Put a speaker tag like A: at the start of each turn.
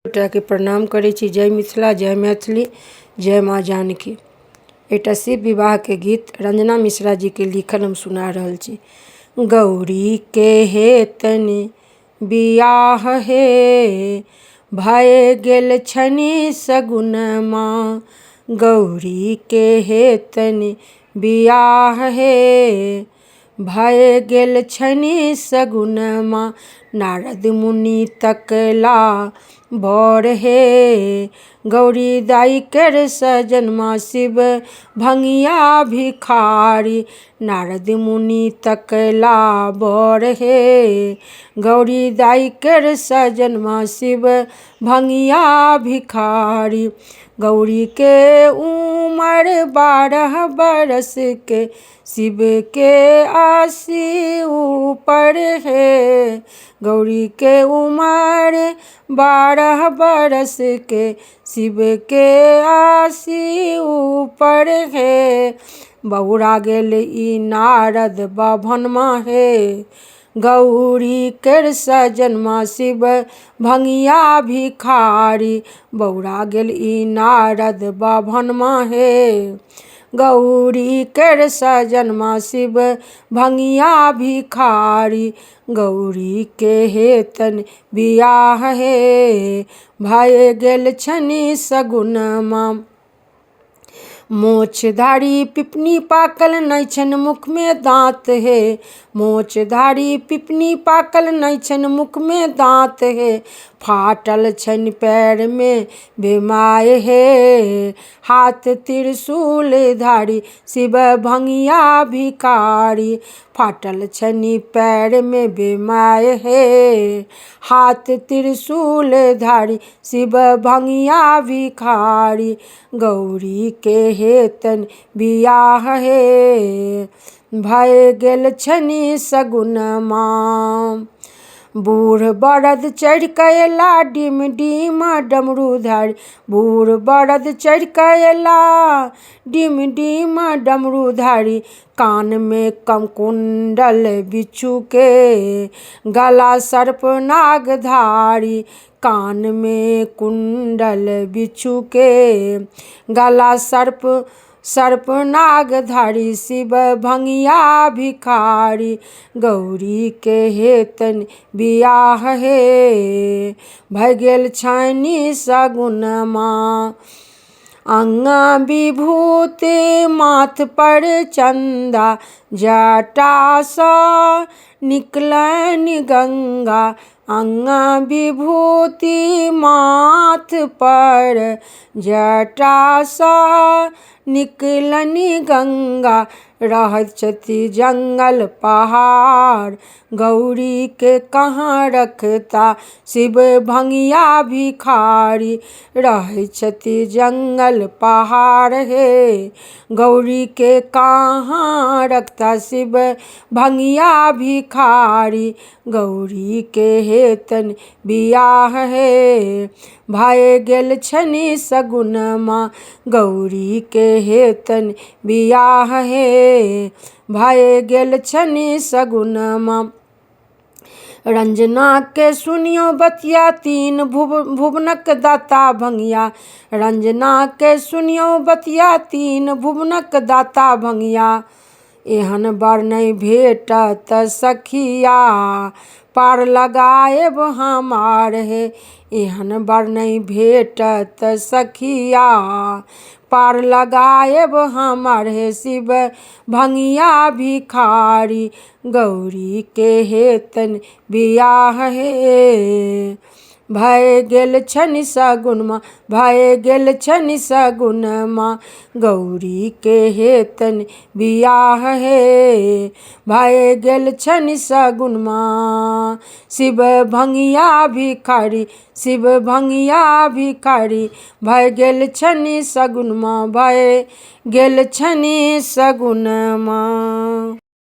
A: गोटा के प्रणाम करै छी। जय मिथिला, जय मैथिली, जय माँ जानकी। एकटा शिव विवाह के गीत रंजना मिश्रा जी के लिखल हम सुना रहल छी। गौरी के हेतनि बियाह हे, भय गेल छनि सगुनमा। गौरी के हेतनि बियाह हे, भय गेल छनि सगुनमा। नारद मुनि तकला बर हे, गौरी दाई कर सजनमा। शिव भंगिया भिखारी, नारद मुनि तकला बर हे, गौरी दाई कर सजनमा। शिव भंगिया भिखारी, गौरी के उमर 12 बरस के, शिव के 80 ऊपर है। गौरी के उमर 12 बरस के, शिव के 80 ऊपर है। बौरा गेल ई नारद बाभनमा हे, गौरी कर सजनमा। शिव भंगिया भिखारी, बौरा गेल ई नारद बाभनमा हे, गौरी कर सजनमा। शिव भंगिया भिखारी, गौरी के हेतनि बियाह हे, भय गेल छनि सगुनमा। मोछधारी पिपनी पाकल नै छनि मुख में दांत हे, मोछधारी पिपनी पाकल नै छनि मुख में दांत हे। फाटल छनि पैर में बेमाय हे, हाथ त्रिशूल धारी, शिव भंगिया भिखारी। फाटल छनि पैर में बेमाय हे, हाथ त्रिशूल धारी, शिव भंगिया भिखारी। गौरी के हेतनि बियाह हे, भय गेल छनि सगुनमा। बूढ़ बरद चढ़ के अयला डिम डिम डमरूधारी, बूढ़ बरद चढ़ के अयला डिम डिम डमरूधारी। कान में कमकुंडल बिच्छू के, गला सर्प नाग धारी। कान में कुंडल बिच्छू के, गला सर्प नाग धारी, शिव भंगिया भिखारी। गौरी के हेतनि बियाह हे, भय गेल छनि सगुनमा। अंगा विभूति माथ पर चंदा, जटा सँ निकलनि गंगा। अंगा विभूति माथ पर, जटा सँ निकलनि गंगा। रहत छथि जंगल पहाड़, गौरी के कहाँ रखता, शिव भंगिया भिखारी। रहत छथि जंगल पहाड़ हे, गौरी के कहाँ रखता, शिव भंगिया भिखारी। गौरी के हेतनि बियाह हे, भय गेल छनि सगुनमा। गौरी के हेतनि बियाह हे, भय गेल छनि सगुनमा। रंजना के सुनियो बतिया, तीन भुवनक दाता भंगिया। रंजना के सुनियो बतिया, तीन भुवनक दाता भंगिया। एहन बर नै भेटत सखिया, पार लगाएब हमार हे। एहन बर नै भेटत सखिया, पार लगाएब हमार हे। शिव भंगिया भिखारी, गौरी के हेतनि बियाह हे, भय गेल छनि सगुनमा। भय गेल छनि सगुनमा, गौरी के हेतनि बियाह हे, भय गेल छनि सगुनमा। शिव भंगिया भिखारी, शिव भंगिया भिखारी, भय गेल छनि सगुनमा। भय गेल छनि सगुनमा।